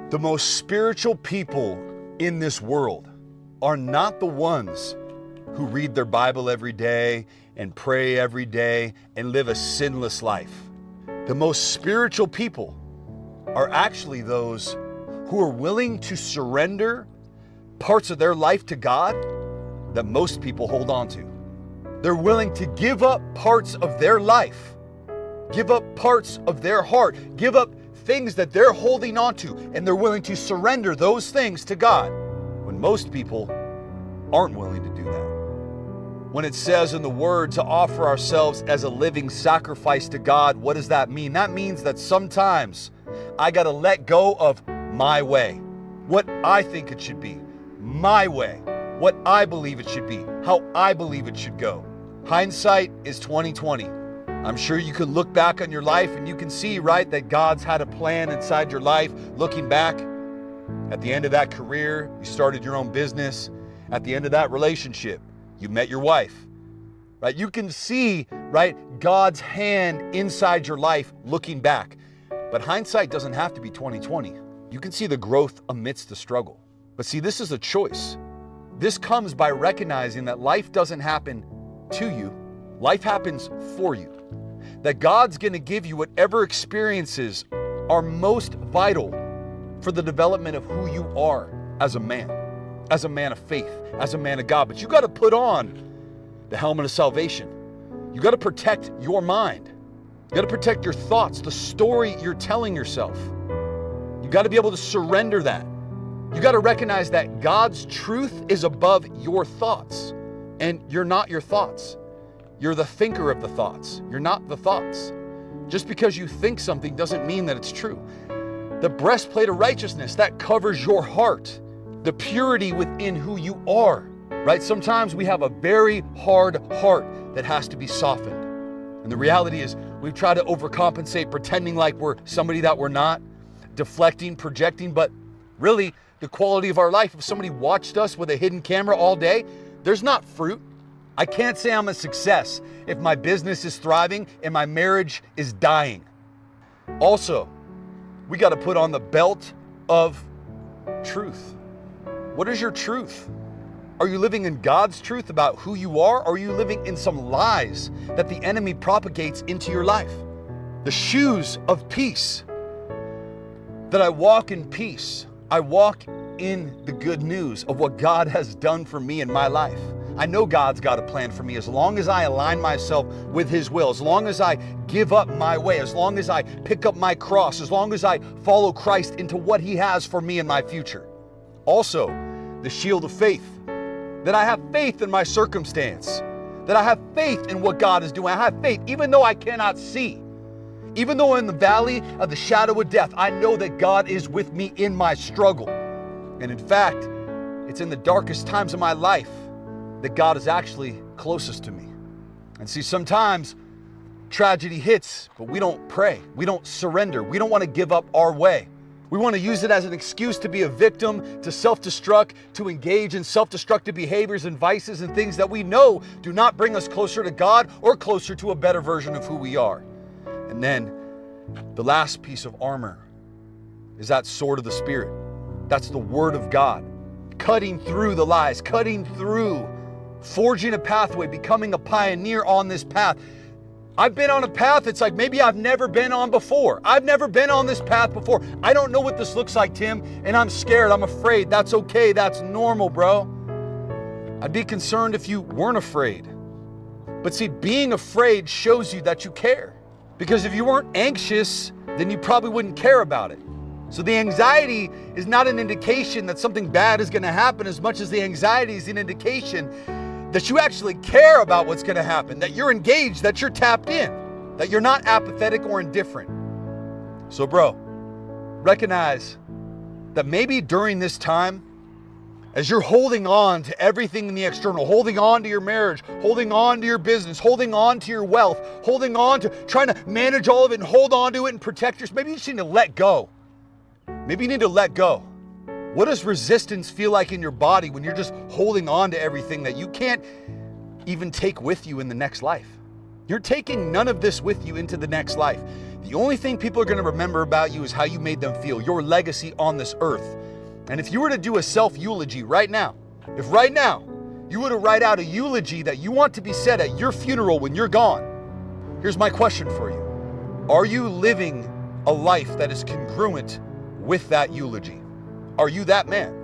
The most spiritual people in this world are not the ones who read their Bible every day and pray every day and live a sinless life. The most spiritual people are actually those who are willing to surrender parts of their life to God that most people hold on to. They're willing to give up parts of their life, give up parts of their heart, give up things that they're holding on to, and they're willing to surrender those things to God, when most people aren't willing to do that. When it says in the Word to offer ourselves as a living sacrifice to God, what does that mean? That means that sometimes I got to let go of my way, what I think it should be, my way, what I believe it should be, how I believe it should go. Hindsight is 20/20. I'm sure you can look back on your life and you can see, right, that God's had a plan inside your life. Looking back, at the end of that career, you started your own business. At the end of that relationship, you met your wife, right? You can see, right, God's hand inside your life looking back. But hindsight doesn't have to be 20/20. You can see the growth amidst the struggle. But see, this is a choice. This comes by recognizing that life doesn't happen to you. Life happens for you. That God's going to give you whatever experiences are most vital for the development of who you are as a man of faith, as a man of God. But you got to put on the helmet of salvation. You got to protect your mind. You got to protect your thoughts, the story you're telling yourself. You got to be able to surrender that. You got to recognize that God's truth is above your thoughts, and you're not your thoughts. You're the thinker of the thoughts. You're not the thoughts. Just because you think something doesn't mean that it's true. The breastplate of righteousness, that covers your heart, the purity within who you are, right? Sometimes we have a very hard heart that has to be softened. And the reality is we've tried to overcompensate, pretending like we're somebody that we're not, deflecting, projecting, but really the quality of our life, if somebody watched us with a hidden camera all day, there's not fruit. I can't say I'm a success if my business is thriving and my marriage is dying. Also, we got to put on the belt of truth. What is your truth? Are you living in God's truth about who you are? Or are you living in some lies that the enemy propagates into your life? The shoes of peace. That I walk in peace. I walk in the good news of what God has done for me in my life. I know God's got a plan for me as long as I align myself with His will, as long as I give up my way, as long as I pick up my cross, as long as I follow Christ into what He has for me in my future. Also, the shield of faith, that I have faith in my circumstance, that I have faith in what God is doing. I have faith even though I cannot see. Even though in the valley of the shadow of death, I know that God is with me in my struggle. And in fact, it's in the darkest times of my life that God is actually closest to me. And see, sometimes tragedy hits, but we don't pray. We don't surrender. We don't want to give up our way. We want to use it as an excuse to be a victim, to self-destruct, to engage in self-destructive behaviors and vices and things that we know do not bring us closer to God or closer to a better version of who we are. And then the last piece of armor is that sword of the Spirit. That's the Word of God, cutting through the lies, cutting through, forging a pathway, becoming a pioneer on this path. I've been on a path it's like maybe I've never been on before. I've never been on this path before. I don't know what this looks like, Tim, and I'm scared. I'm afraid. That's okay. That's normal, bro. I'd be concerned if you weren't afraid. But see, being afraid shows you that you care. Because if you weren't anxious, then you probably wouldn't care about it. So the anxiety is not an indication that something bad is going to happen as much as the anxiety is an indication that you actually care about what's going to happen, that you're engaged, that you're tapped in, that you're not apathetic or indifferent. So bro, recognize that maybe during this time, as you're holding on to everything in the external, holding on to your marriage, holding on to your business, holding on to your wealth, holding on to trying to manage all of it and hold on to it and protect yourself, maybe you just need to let go. Maybe you need to let go. What does resistance feel like in your body when you're just holding on to everything that you can't even take with you in the next life? You're taking none of this with you into the next life. The only thing people are going to remember about you is how you made them feel, your legacy on this earth. And if you were to do a self-eulogy right now, if right now you were to write out a eulogy that you want to be said at your funeral when you're gone, here's my question for you. Are you living a life that is congruent with that eulogy? Are you that man?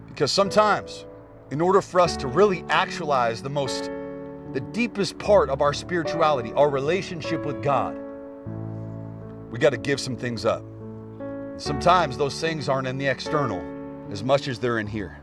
Because sometimes, in order for us to really actualize the deepest part of our spirituality, our relationship with God, we got to give some things up. Sometimes those things aren't in the external as much as they're in here.